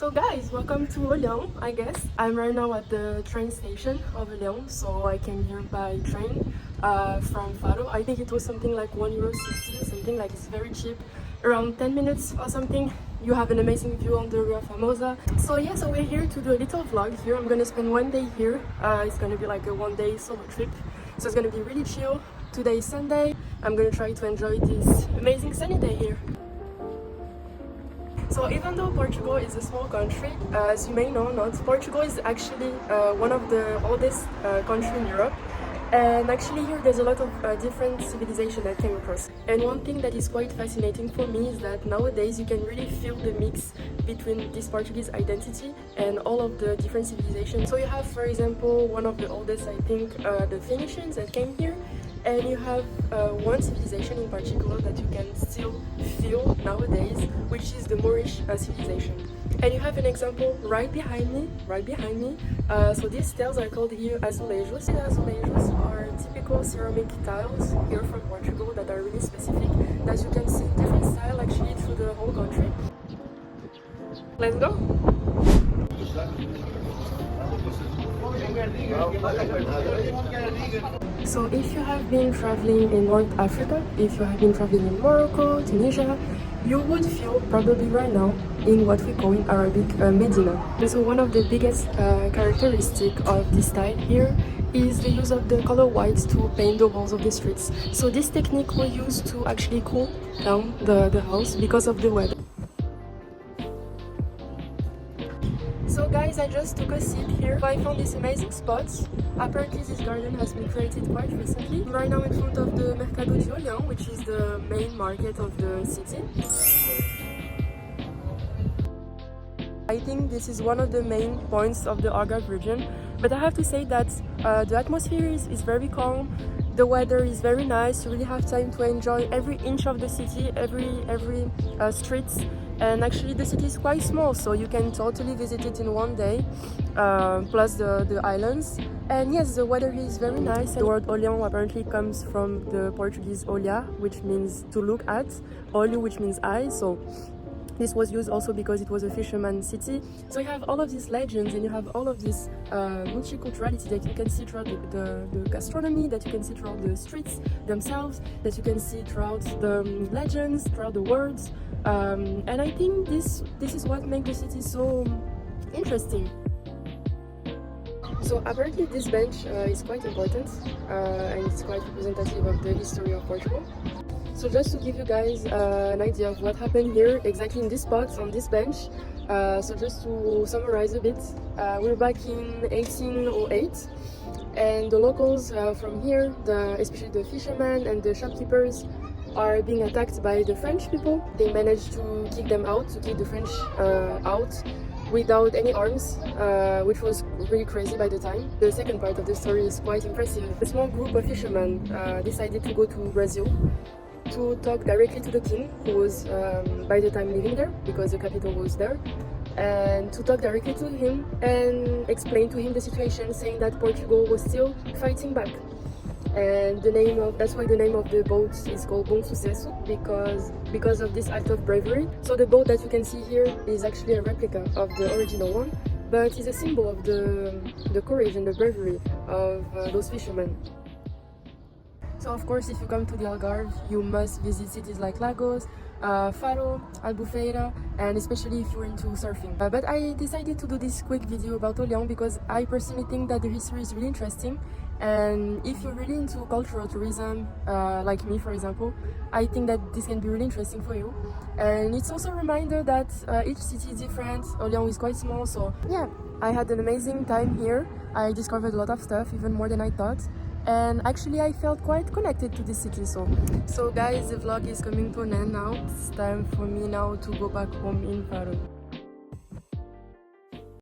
So guys, welcome to Olhão, I guess. I'm right now at the train station of Olhão, so I came here by train from Faro. I think it was something like €1.60, something like it's very cheap, around 10 minutes or something. You have an amazing view on the Ria Famosa. So yeah, so we're here to do a little vlog here. I'm gonna spend one day here. It's gonna be like a one-day solo trip, so it's gonna be really chill. Today is Sunday. I'm gonna try to enjoy this amazing sunny day here. So even though Portugal is a small country, as you may know or not, Portugal is actually one of the oldest countries in Europe. And actually here there's a lot of different civilizations that came across. And one thing that is quite fascinating for me is that nowadays you can really feel the mix between this Portuguese identity and all of the different civilizations. So you have, for example, one of the oldest, I think, the Phoenicians that came here. And you have one civilization in particular that you can still feel nowadays, which is the Moorish civilization. And you have an example right behind me. So these tiles are called here azulejos. The azulejos are typical ceramic tiles here from Portugal that are really specific, that you can see different style actually through the whole country. Let's go! So if you have been traveling in North Africa, if you have been traveling in Morocco, Tunisia, you would feel probably right now in what we call in Arabic Medina. And so one of the biggest characteristics of this style here is the use of the color white to paint the walls of the streets. So this technique was used to actually cool down the house because of the weather. So guys, I just took a seat here. I found this amazing spot. Apparently this garden has been created quite recently. I'm right now in front of the Mercado de Olhão, which is the main market of the city. I think this is one of the main points of the Algarve region, but I have to say that the atmosphere is very calm. The weather is very nice. You really have time to enjoy every inch of the city, every street. And actually the city is quite small, so you can totally visit it in one day, plus the islands. And yes, the weather here is very nice. The word Olhão apparently comes from the Portuguese olhar, which means to look at, olho, which means eye. So this was used also because it was a fisherman city. So you have all of these legends and you have all of this multiculturality that you can see throughout the gastronomy, that you can see throughout the streets themselves, that you can see throughout the legends, throughout the words. And I think this is what makes the city so interesting. So apparently this bench is quite important and it's quite representative of the history of Portugal. So just to give you guys an idea of what happened here exactly in this spot on this bench. So just to summarize a bit, we're back in 1808 and the locals from here, especially the fishermen and the shopkeepers, are being attacked by the French people. They managed to kick them out, to kick the French out without any arms, which was really crazy by the time. The second part of the story is quite impressive. A small group of fishermen decided to go to Brazil to talk directly to the king, who was by the time living there because the capital was there, and to talk directly to him and explain to him the situation, saying that Portugal was still fighting back. And that's why the name of the boat is called Bom Sucesso, because of this act of bravery. So the boat that you can see here is actually a replica of the original one, but it's a symbol of the courage and the bravery of those fishermen. So of course, if you come to the Algarve, you must visit cities like Lagos, Faro, Albufeira, and especially if you're into surfing. But I decided to do this quick video about Olhão because I personally think that the history is really interesting. And if you're really into cultural tourism, like me for example, I think that this can be really interesting for you. And it's also a reminder that each city is different. Olhão is quite small, so yeah, I had an amazing time here. I discovered a lot of stuff, even more than I thought. And actually I felt quite connected to this city. So guys, the vlog is coming to an end now. It's time for me now to go back home in Faro.